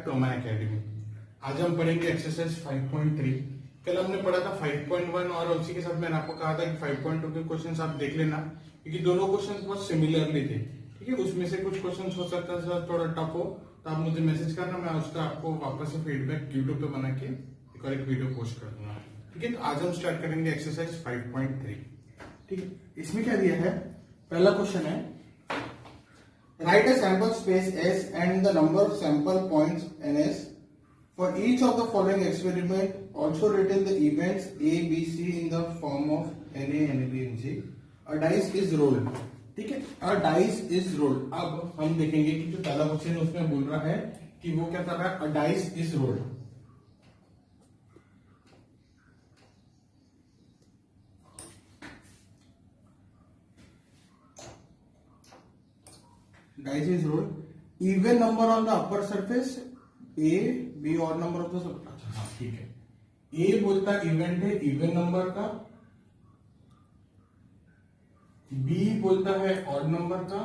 To Aman academy. आज हम पढ़ेंगे एक्सरसाइज 5.3। कल हमने पढ़ा था 5.1 और उसी के साथ मैंने आपको कहा था कि 5.2 के क्वेश्चंस आप देख लेना, क्योंकि दोनों क्वेश्चंस बहुत सिमिलरली थे। ठीक है, उसमें से कुछ क्वेश्चंस हो सकता है सर थोड़ा टफ हो, तो आप मुझे मैसेज करना, मैं उसका आपको वापस से फीडबैक यूट्यूब पे बना के एक वीडियो पोस्ट कर दूंगा। ठीक है, तो आज हम स्टार्ट करेंगे एक्सरसाइज 5.3। ठीक है, इसमें क्या दिया है, पहला क्वेश्चन है write a sample space S and the number of sample points NS for each of the following experiment. Also written the events A, B, C in the form of NA, NB, NC. A dice is rolled. ठीक है, a dice is rolled. अब हम देखेंगे कि जो पहला question है उसमें बोल रहा है कि वो क्या कर रहा है, a dice is rolled. Dice is rolled. Even number on the upper surface A, B odd number of the अच्छा हाँ ठीक है, A बोलता इवेंट है इवन नंबर का, B बोलता है ऑड नंबर का,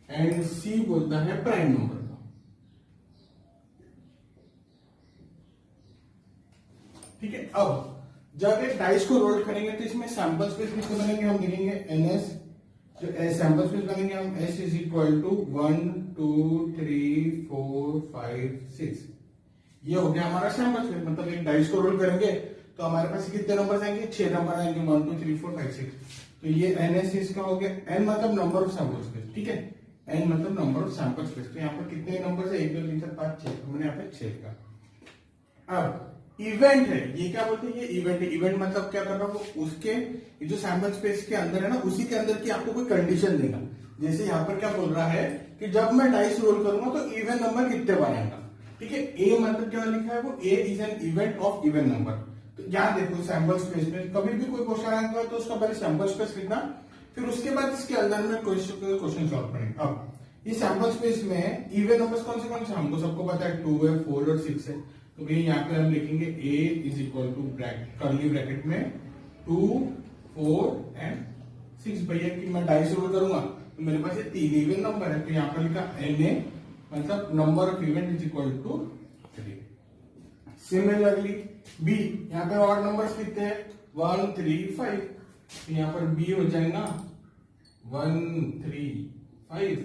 एंड C बोलता है प्राइम नंबर का। ठीक है, अब जब एक डाइस को रोल करेंगे तो इसमें सैंपल स्पेस कितने बनेंगे, हम लिखेंगे NS। जो सैंपल स्पेस बनेंगे हम S इज इक्वल टू 1 2 3 4 5 6। ये हो गया हमारा सैंपल स्पेस, मतलब एक डाइस को रोल करेंगे तो हमारे पास कितने नंबर आएंगे, 6 नंबर आएंगे, 1 2 3 4 5 6। तो ये NS इसका हो गया, N मतलब नंबर ऑफ सैंपल स्पेस। ठीक है, N मतलब नंबर ऑफ सैंपल स्पेस। तो यहाँ पर कितने नंबर है, 1 2 3 4 5 6, हमने यहाँ पे 6 का। अब इवेंट है, ये क्या बोलते हैं, ये इवेंट है। इवेंट मतलब क्या कर रहा हूँ, उसके जो सैंपल स्पेस के अंदर है ना, उसी के अंदर की आपको कोई कंडीशन देगा। जैसे यहाँ पर क्या बोल रहा है कि जब मैं डाइस रोल करूंगा तो इवन नंबर कितने बनेगा। ठीक है, ए मतलब क्या लिखा है, वो A is an event of even number. तो यहाँ देखो सैंपल स्पेस में कभी भी कोई क्वेश्चन आएगा तो उसका पहले सैंपल स्पेस लिखना, फिर उसके बाद इसके अंदर में क्वेश्चन सॉल्व करेंगे। अब ये सैंपल स्पेस में इवन नंबर्स कौन से हमको सबको पता है, 2 है, 4 और 6 है। तो भैया यहाँ पे हम लिखेंगे a is equal to curly bracket में 2 4 एंड 6। भैया कि मैं डाइस रोल करूंगा तो मेरे पास ये 3 इवन नंबर है, तो यहाँ पर लिखा NA मतलब number of event is equal to 3। Similarly B, यहाँ पे ऑड नंबर्स कितने हैं, 1 3 5। तो यहाँ पर B हो जाएगा 1 3 5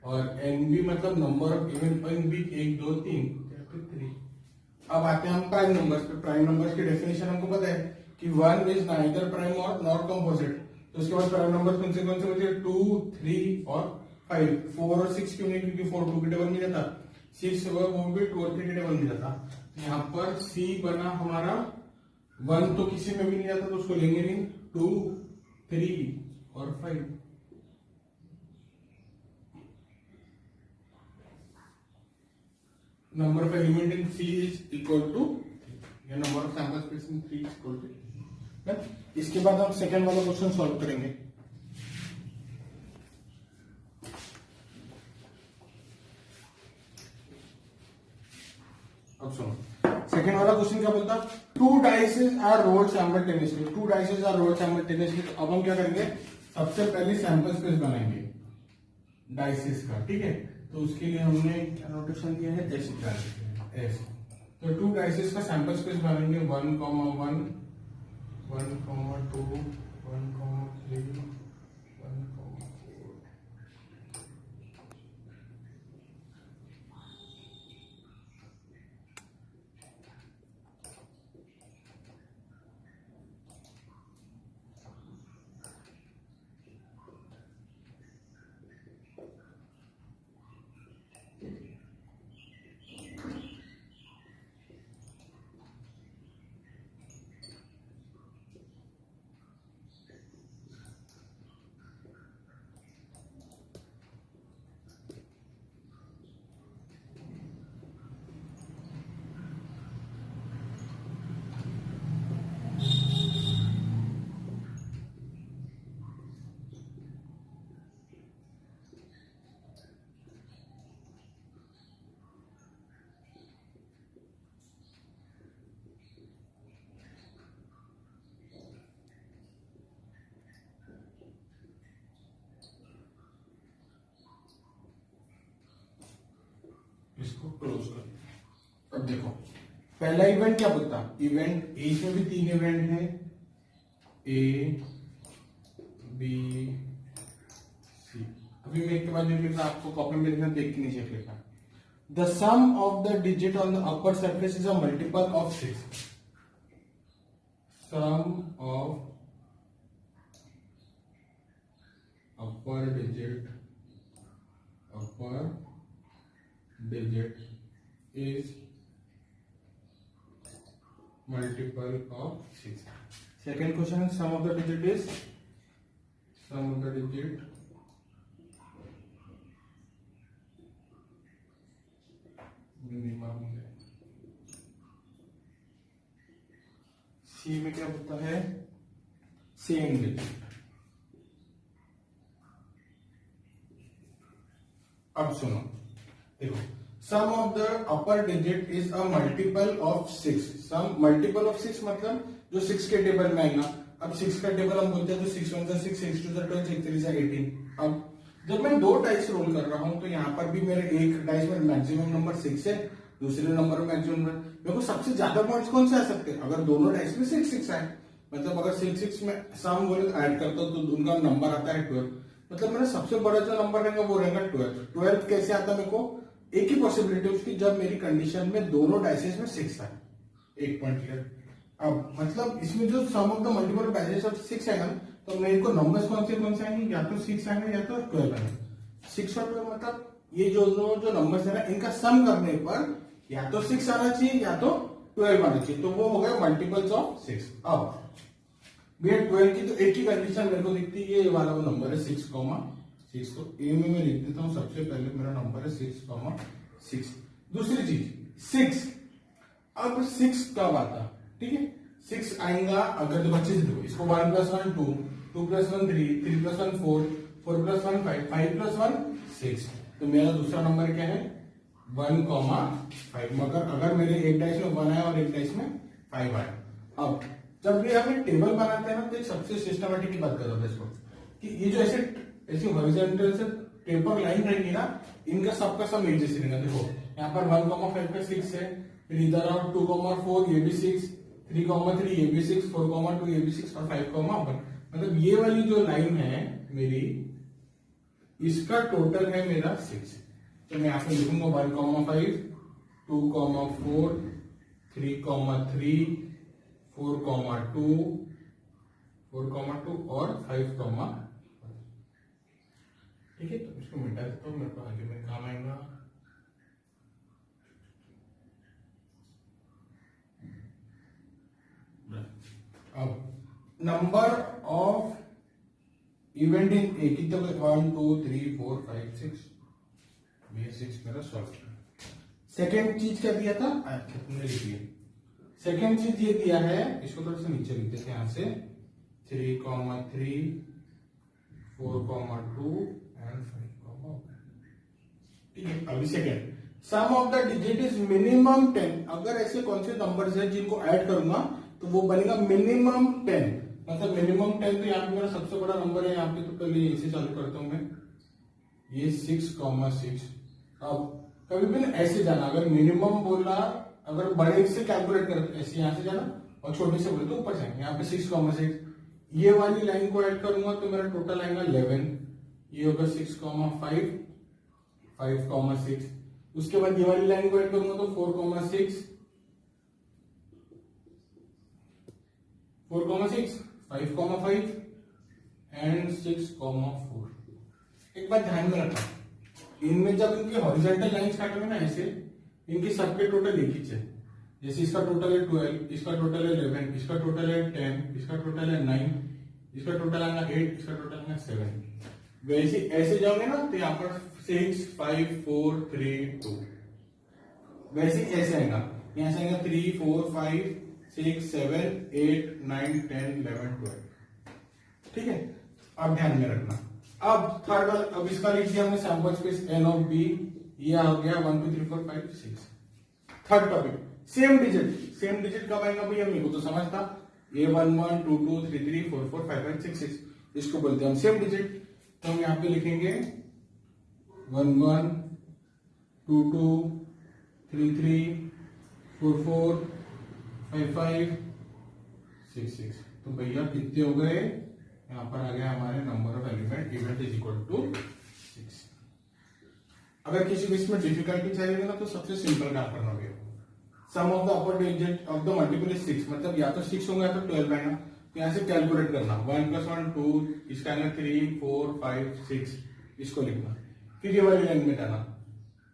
और NB मतलब नंबर ऑफ इवेंट NB 1 2 3 3। अब आते हैं हम प्राइम नंबर्स पे। प्राइम नंबर्स की डेफिनेशन हमको पता है कि 1 इज नाइदर प्राइम और नॉट कंपोजिट। तो उसके बाद प्राइम नंबर्स कौन से बचे, 2 3 और 5। 4 और 6 क्यों नहीं, क्योंकि 4 2 के टेबल में रहता, 6 वो भी 2 और 3 के टेबल में रहता। यहाँ पर C बना हमारा 1 तो किसी में भी नहीं जाता, तो उसको लेंगे नहीं, 2 3 और 5। number of element in C is equal to या number of sample space in 3 is equal to। इसके बाद हम सेकंड वाला क्वेश्चन सॉल्व करेंगे। अब सुनो, सेकंड वाला क्वेश्चन क्या बोलता, 2 dices are rolled simultaneously. 2 dices are rolled simultaneously. तो अब हम क्या करेंगे, सबसे पहले सैंपल स्पेस बनाएंगे डाइसेस का। ठीक है, तो उसके लिए हमने क्या नोटेशन दिया है, S। तो 2 डाइसेस का सैंपल स्पेस बनेंगे 1, 1, 1, 2, 1, 3, 1, 4। इसको क्लोज कर। अब देखो पहला इवेंट क्या बोलता, इवेंट ए में भी 3 इवेंट है, ए बी सी। अभी मैं एक के बाद लिखा, आपको कॉपी में लिखना, देख के नीचे लिखा। The sum of the digit on the upper surface is a multiple of 6। Sum of upper digit is multiple of 6. Second question, sum of the digit is minimum है। सी में क्या होता है, सेम डिजिट। अब सुनो, देखो sum of the upper digit is a multiple of 6। Sum multiple of 6 मतलब जो 6 के टेबल में आएगा। अब 6 का टेबल हम बोलते हैं तो 6 1 6, 6 2 12, 6 3 18। अब जब मैं 2 डाइस रोल कर रहा हूं तो यहाँ पर भी मेरे एक डाइस में मैक्सिमम नंबर 6 है, दूसरे नंबर में मैक्सिमम नंबर, मेरे को सबसे ज्यादा पॉइंट्स कौन से आ सकते हैं, अगर दोनों डाइस में 6 6 आए। मतलब अगर 6 6 में सम बोले ऐड करता हूं तो उनका नंबर आता है 12। मतलब मेरा सबसे बड़ा जो नंबर रहेगा वो रहेगा 12। 12 कैसे आता है मेरे को, एक ही पॉसिबिलिटी उसकी, जब मेरी कंडीशन में दोनों डाइसेस में 6 आए। एक पॉइंट क्लियर। अब मतलब इसमें जो sum of the multiple dices of 6 आएगा तो मेरे को नंबर्स कौन से आएंगे, या तो 6 आएंगे या तो 12 आएंगे। 6 और 12 मतलब ये जो नंबर्स है ना, इनका सम करने पर या तो 6 आना चाहिए या तो 12 आना चाहिए, तो वो हो गया मल्टीपल्स ऑफ 6। अब भैया 12 की तो एक ही कंडीशन मेरे को दिखती है, ये वाला वो नंबर है 6, 6। तो ए में मैं लिख देता हूं, सबसे पहले मेरा नंबर है 6, 6। दूसरी चीज 6, अब 6 कब आता, ठीक है 6 आएगा अगर तो बच्चे से, इसको 1 + 1 2, 2 + 1 3, 3 + 1 4, 4 + 1 5, 5 + 1 6। तो मेरा दूसरा नंबर क्या है 1, 5। मगर अगर मेरे एक डाइस में 1 आया और एक डाइस में 5 आया। अब जब भी हम टेबल बनाते हैं ना तो एक सबसे सिस्टमेटिक की बात कर रहा था इसको, कि ये जो ऐसी हॉरिजॉन्टल से टेपर लाइन रहेगी ना, इनका सबका सब एक जैसे रहेगा। देखो यहाँ पर 1, 5 का 6 है, फिर इधर और 2, 4 ये भी 6, 3, 3 ये भी 6, 4, 2 ये भी 6 और 5, 1। मतलब ये वाली जो लाइन है मेरी, इसका टोटल है मेरा 6। तो मैं यहाँ पे लिखूंगा 1, 5, 2, 4, 3, 3, 4, 2 और 5, ठीक है। तो इसको मिटा देता हूं, मेरे को आगे में काम आएगा। अब नंबर ऑफ इवेंट इन ए की तो 1 2 3 4 5 6, ये 6 मेरा सॉल्व किया। सेकेंड चीज क्या दिया था, तुमने लिख दिया। सेकेंड चीज ये दिया है, इसको थोड़ा सा नीचे लिखते थे यहाँ से, 3, 3, 4, 2 एंड 5, ठीक है। अभी second, sum of the digit is minimum 10। अगर ऐसे कौन से नंबर्स हैं जिनको ऐड करूंगा तो वो बनेगा मिनिमम 10। मतलब मिनिमम 10, तो यहाँ पे मेरा सबसे बड़ा नंबर है यहाँ पे, तो पहले इसे चालू करता हूं मैं, ये 6, 6। अब कभी भी ऐसे जाना, अगर मिनिमम बोला, अगर बड़े से कैलकुलेट कर ऐसे यहाँ से जाना और छोटे से बोले तो ऊपर जाएंगे। यहाँ पे 6, 6, ये वाली लाइन को ऐड करूंगा तो मेरा टोटल आएगा 11। ये होगा 6, 5, 5, 6। उसके बाद ये वाली लाइन को ऐड करूंगा तो 4, 6, 4, 6, 5, 5 एंड 6, 4। एक बात ध्यान में रखना, इनमें जब इनके हॉरिजॉन्टल लाइंस काटेंगे ना ऐसे, इनके सबके टोटल एक ही है। जैसे इसका टोटल है 12, इसका टोटल है 11, इसका टोटल है 10, इसका टोटल है 9, इसका टोटल आएगा 8, इसका टोटल आएगा 7। वैसे ऐसे जाओगे ना तो यहाँ पर 6, 5, 4, 3, 2, वैसे ऐसे आएगा, यहाँ से आएगा 3, 4, 5, 6, 7, 8, 9, 10, 11, 12, ठीक है। अब ध्यान में रखना, अब थर्ड, अब इसका लिख दिया हमने sample space N of B, ये आ गया 1 2 3 4 5 6। थर्ड टॉपिक, सेम डिजिट कब आएगा भैया, मेरे को तो समझ था, ये 1 1 2 2 3 3 4 4 5 5 6 6, इसको बोलते हैं हम सेम डिजिट। तो हम यहाँ पे लिखेंगे 1 1 2 2 3344 55 66। तो भैया कितने हो गए, यहाँ पर आ गया हमारे number of element event is equal to 6। अगर किसी भी इसमें डिफिकल्टी चाहिए ना तो सबसे सिंपल काम करना होगा, sum of the upper digit of the multiple is 6, मतलब या तो 6 होगा या तो 12 आएगा, तो यहाँ से कैलकुलेट करना 1 + 1 2, इसका आएगा 3 4 5 6, इसको लिखना, फिर ये वाली लाइन में जाना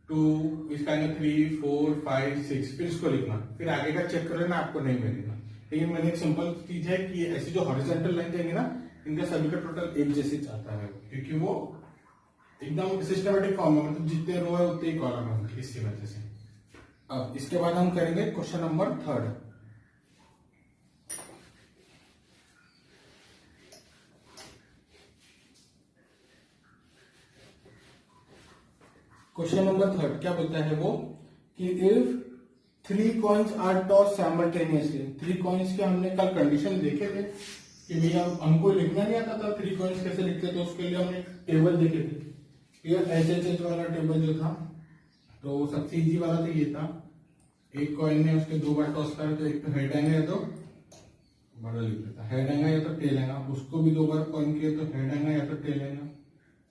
2, इसका आएगा 3 4 5 6, फिर इसको लिखना, फिर आगे का चेक कर लेना, आपको नहीं मिलेगा। लेकिन मैंने एक सिंपल चीज है कि ऐसी जो हॉरिजॉन्टल लाइन जाएंगे ना, इनका सभी का टोटल एक जैसे चाहता है, क्योंकि वो एकदम सिस्टमेटिक फॉर्म में, मतलब जितने रो है उतने ही कॉलम है, इसकी वजह से। अब इसके बाद हम करेंगे क्वेश्चन नंबर 3। क्वेश्चन नंबर 3 क्या बोलता है वो कि if 3 coins are toss simultaneously. 3 coins के हमने कल कंडीशन देखे थे कि भैया हमको लिखना नहीं आता था 3 कॉइन्स कैसे लिखते, तो उसके लिए हमने टेबल देखे थे। ये एच वाला टेबल जो था, तो सबसे इजी वाला तो ये था, एक कॉइन ने उसके 2 बार टॉस करा, तो एक तो हेड आएगा या तो बड़ा लिख देता, हेड आएगा या तो टेल आएगा, उसको भी 2 बार कॉइन किया तो हेड आएगा या तो टेल आएगा,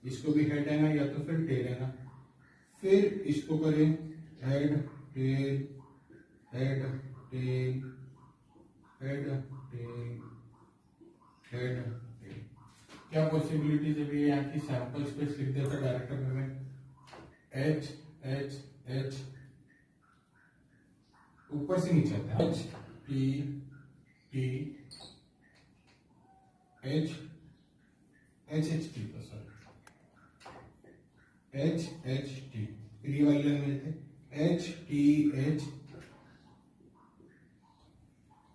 इसको भी हेड आएगा या तो फिर टेल आएगा, फिर इसको करें head tail head tail head tail head tail. क्या पॉसिबिलिटीज है भैया, यहाँ की सैंपल स्पेस लिख देता डायरेक्टर में, एच एच एच ऊपर से नीचे आता है, H T T H H H T, sorry H H T, ये वाली लाइन में थे एच टी एच,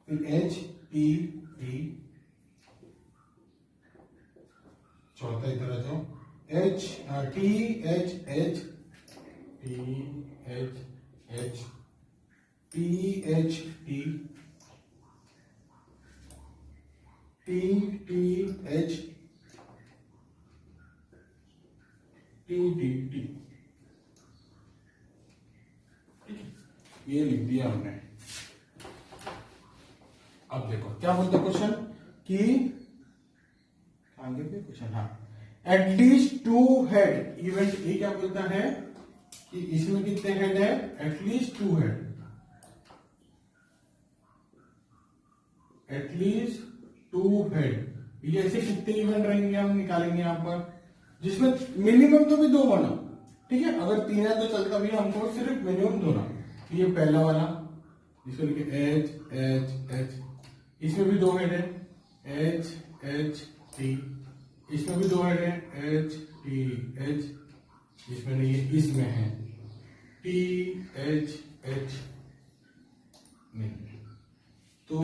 फिर एच टी टी, चौथा इधर आ जाओ, H T H H T H H T H T T T H T T T, ये लिख दिया हमने। अब देखो क्या बोलते क्वेश्चन कि आगे भी क्वेश्चन, हाँ, एटलीस्ट 2 हेड इवेंट, ये क्या बोलता है कि इसमें कितने हेड है, एटलीस्ट 2 हेड, एटलीस्ट 2 हेड, ये ऐसे कितने इवेंट रहेंगे हम निकालेंगे यहाँ पर, जिसमें मिनिमम तो भी 2 बना, ठीक है, अगर 3 है तो चलता भी, हमको सिर्फ मिनिमम 2 ना। ये पहला वाला, इसको लिखे एच एच एच, इसमें भी 2 हेड है, एच एच टी, इसमें भी 2 हेड है, एच टी एच, इसमें नहीं है, इसमें है टी एच एच नहीं, तो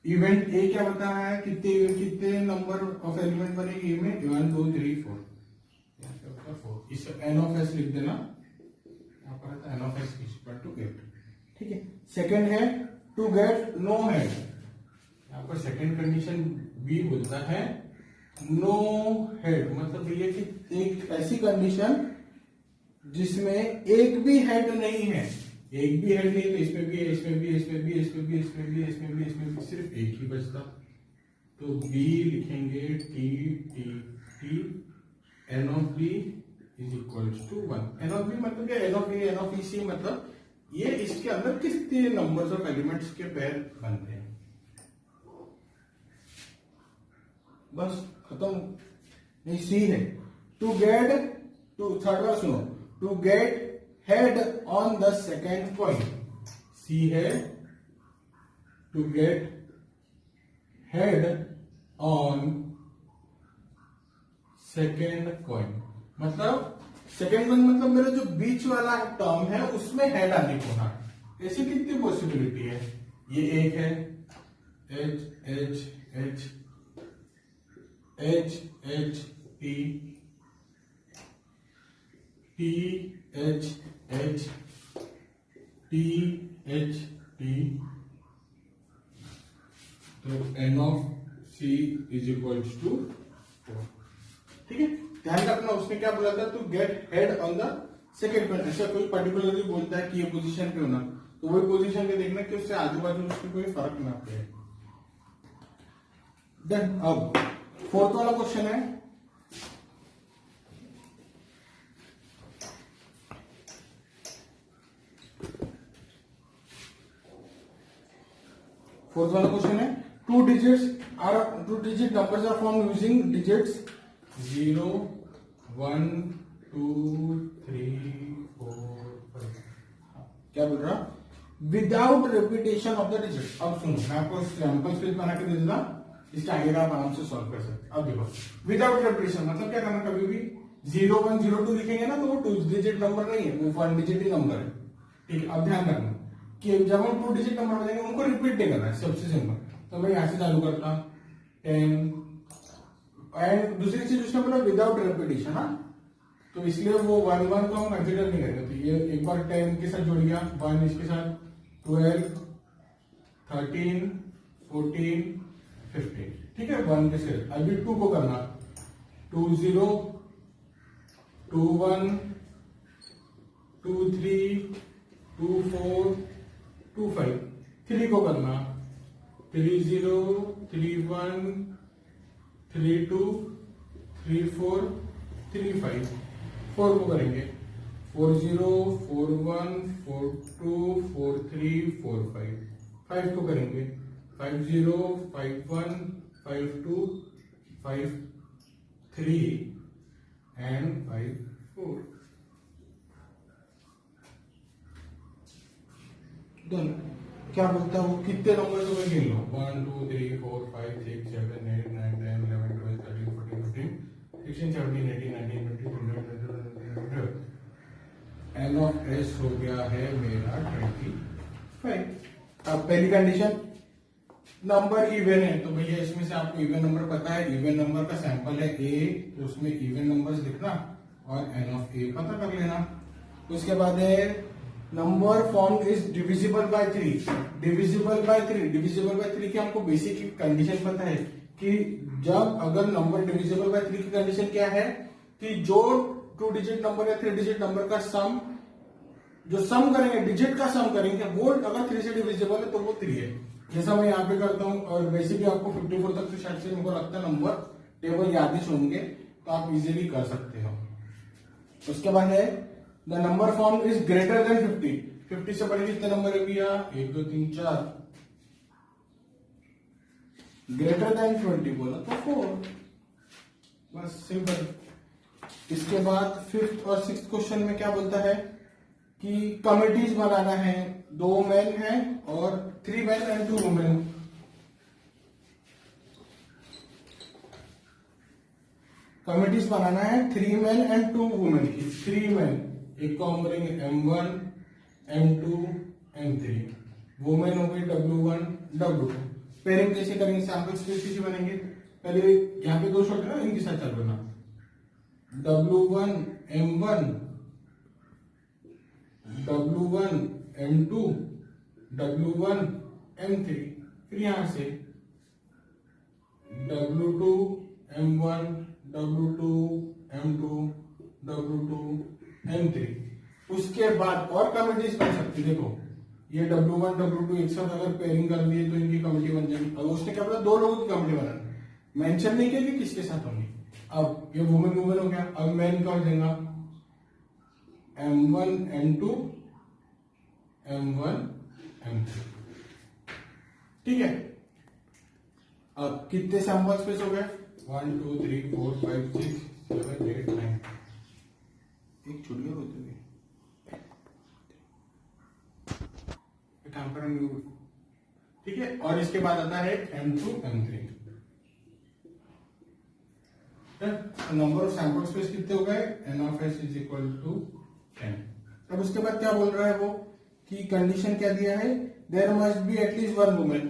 इवेंट ए क्या बता रहा है, कितने नंबर ऑफ एलिमेंट बनेगी ए में, 1 2 3 4, इस एन ऑफ एस लिख देना, यहाँ पर N of S equal to 8, ठीक है। सेकंड है टू गेट नो हेड, यहाँ पर सेकंड कंडीशन बी बोलता है नो हेड, मतलब ये कि एक ऐसी कंडीशन जिसमें एक भी हेड नहीं है, एक भी हेड नहीं तो इसमें भी है, इसमें भी, इसमें भी, इसमें भी, इसमें भी, इसमें भी, इसमें भी, सिर्फ एक ही बचता, तो बी लिखेंगे T T T, n of B is equal to 1। N of B मतलब क्या, n of A n of E C, मतलब ये इसके अंदर कितने नंबर्स ऑफ एलिमेंट्स के पेयर बनते हैं, बस खत्म। नहीं, सी है टू गेट, टू थर्ड बार सुनो, to get head on the second coin, C है to get head on second coin, मतलब सेकेंड कॉइन मतलब मेरा जो बीच वाला टर्म है उसमें हेड आने को ना, ऐसी कितनी पॉसिबिलिटी है, ये एक है, H H H H H T T H H T H T, तो n of C is equal to 4, ठीक है। ध्यान रखना उसने क्या बोला था, to get head on the second point, ऐसा कोई पर्टिकुलरली बोलता है कि ये पोजीशन पे होना, तो वही पोजीशन पे देखना कि उससे आजू बाजू उसके कोई फर्क ना पड़े। देन अब फोर्थ वाला क्वेश्चन है, फोर्थ वाला क्वेश्चन है two digit numbers are form using digits 0 1 2 3 4 5। क्या बोल रहा, without repetition of the digit. अब सुनो, मैं आपको सैंपल स्पेस बना के दे देता, इसके आगे का आप आराम से सॉल्व कर सकते। अब देखो, विदाउट रिपीटेशन मतलब क्या करना, कभी भी 0 1 0 2 लिखेंगे ना तो वो 2 डिजिट नंबर नहीं है, वो 1 डिजिट ही नंबर है। ठीक है, अब ध्यान रखना कि जब हम 2 डिजिट नंबर बनेंगे उनको रिपीट नहीं करना है, सबसे सिंपल। तो मैं यहां से चालू करता 10, एंड दूसरी चीज उसने बोला विदाउट रिपीटेशन। हाँ, तो इसलिए वो 1 1 को हम कंसिडर नहीं करेंगे। तो ये एक बार 10 के साथ जुड़ गया, 1 इसके साथ, 12 13 14 15। ठीक है, 1 के साथ। अभी 2 को करना 2 0 2 1 2 3 2 4 2 5। 3 को करना 3 0 3 1 3 2 3 4 3 5। 4 को करेंगे 4 0 4 1 4 2 4 3 4 5। 5 को करेंगे 5 0 5 1 5 2 5 3 एंड 5 4। डन। क्या बोलता है वो, कितने नंबर तो मैं गिन लो, 1 2 3 4 5 6 7 8 9 10 11 12 13 14 15 16 17 18 19 20 21 एन ऑफ एस हो गया है मेरा 25। अब पहली कंडीशन, नंबर इवन है, तो भैया इसमें से आपको इवन नंबर पता है, इवन नंबर का सैंपल है ए, तो उसमें इवन नंबर्स लिखना और एन ऑफ ए पता कर लेना। उसके बाद है number form is divisible by 3। Divisible by 3, divisible by 3 की हमको बेसिक कंडीशन पता है कि जब अगर नंबर डिविजिबल बाय 3 की कंडीशन क्या है कि जो 2 डिजिट नंबर या 3 डिजिट नंबर का सम, जो सम करेंगे, डिजिट का सम करेंगे, वो अगर 3 से डिविजिबल है तो वो 3 है। जैसा मैं यहाँ पे करता हूँ, और बेसिकली आपको 54 तक तो शायद से मेरे को लगता है नंबर टेबल याद ही होंगे, तो आप इजीली कर सकते हो। उसके बाद है the number form is greater then 50। 50 से बड़े कितने नंबर है भैया, 1 2 3 4। ग्रेटर देन 20 बोला तो 4, बस सिंपल। इसके बाद 5th और 6th क्वेश्चन में क्या बोलता है कि कमिटीज बनाना है, 2 मेन है और 3 मेन एंड 2 वुमेन। कमिटीज बनाना है 3 मेन एंड 2 वुमेन की। 3 मेन, एक को हम करेंगे M1 M2 M3, वुमेन हो गई W1 W2। पेयरिंग कैसे करेंगे, सैंपल स्पेस कैसे बनेंगे, पहले यहाँ पे 2 शॉट है ना, इनके साथ चल रहा W1 M1 W1 M2 W1 M3, फिर यहां से W2 M1 W2 M2 W2 M3। उसके बाद और कमिटीज बन सकती, देखो ये W1 W2 एक साथ अगर पेयरिंग कर दिए तो इनकी कमिटी बन जाएगी। अब उसने क्या बोला, 2 लोगों की कमिटी बनाना, मेंशन नहीं किया कि किसके साथ होंगी। अब ये वुमेन वुमेन हो गया, अब मैन का हो जाएगा M1 M2 M1 M3। ठीक है, अब कितने सैंपल स्पेस हो गए, 1 2 3 4 5 6 7 8 9। एक छूट गया होते हुए, काम पर ठीक है। और इसके बाद आता है M2 M3। Number of sample space कितने हो गए, N of S is equal to 10। अब उसके बाद क्या बोल रहा है वो कि कंडीशन क्या दिया है, there must be at least 1 women.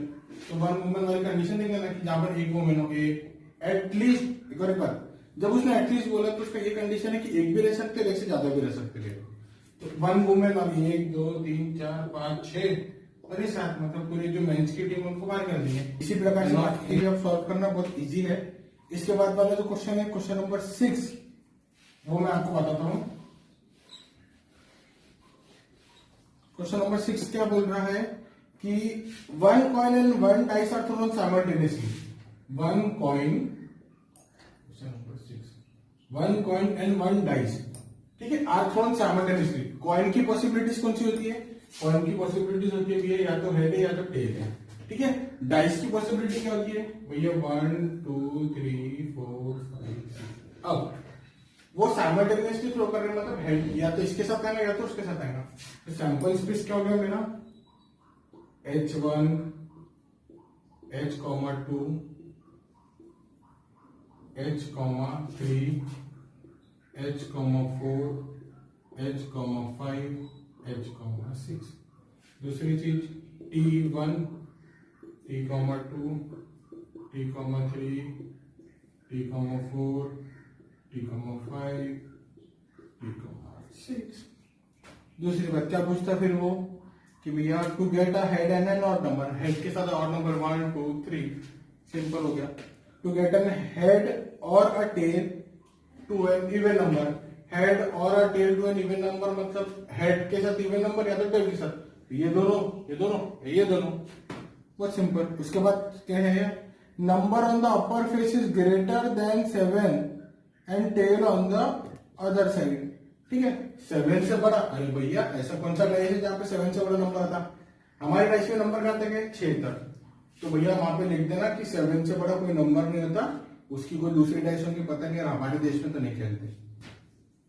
तो 1 वुमेन वाली कंडीशन देख लेना कि जहां पर एक वुमेन हो, एटलीस्ट, एक बार जब उसने एटलीस्ट बोला तो उसका ये कंडीशन है कि एक भी रह सकते थे, एक से ज्यादा भी रह सकते थे। तो 1 वुमेन वाली 1 2 3 4 5 6 और ये 7, मतलब पूरी जो मेंस की टीम उनको बाहर कर दी है। इसी प्रकार से अब सॉल्व करना बहुत इजी है। इसके बाद वाला जो क्वेश्चन है, क्वेश्चन नंबर 6, वो मैं आपको बताता हूं। क्वेश्चन नंबर 6 क्या बोल रहा है कि 1 coin and 1 dice are thrown simultaneously. 1 coin, question number 6, 1 coin and 1 dice, ठीक है, आर थ्रोन साइमल्टेनियसली. कॉइन की पॉसिबिलिटीज कौन सी होती है? कॉइन की पॉसिबिलिटीज होती है भैया या तो हेड है या तो टेल है, ठीक है. डाइस की पॉसिबिलिटी क्या होती है भैया? 1 2 3 4 5 6. अब वो साइमल्टेनियसली थ्रो कर रहे हैं, मतलब हेड या तो इसके साथ आएगा या तो उसके साथ आएगा. तो सैंपल स्पेस क्या हो गया मेरा? H1 H,2 H,3 H,4 H,5 H,6. दूसरी चीज T1 T,2 T,3 T,4 T,5 T,6. दूसरी बात क्या पूछता फिर वो कि भैया to get a head and an odd number. Head के साथ ऑड नंबर 1 2 3, सिंपल हो गया. टू गेट एन हेड और a tail to an even number. Head और a tail to an even number मतलब हेड के साथ इवन नंबर या तो टेल के साथ. ये दोनों बहुत सिंपल. उसके बाद क्या है? Number on the upper face is greater than 7 and tail on the other side. ठीक है, 7 से बड़ा. अरे भैया ऐसा कौन सा डाइस है जहां पे 7 से बड़ा नंबर आता? हमारे डाइस में नंबर कहां तक है? 6 तक. तो भैया वहां पे लिख देना कि 7 से बड़ा कोई नंबर नहीं होता. उसकी कोई दूसरी डाइस होंगी पता नहीं, और हमारे देश में तो नहीं खेलते.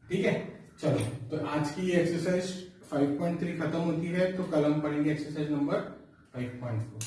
ठीक है, चलो तो आज की एक्सरसाइज 5.3 खत्म होती है. तो कल हम पढ़ेंगे एक्सरसाइज नंबर 5.4.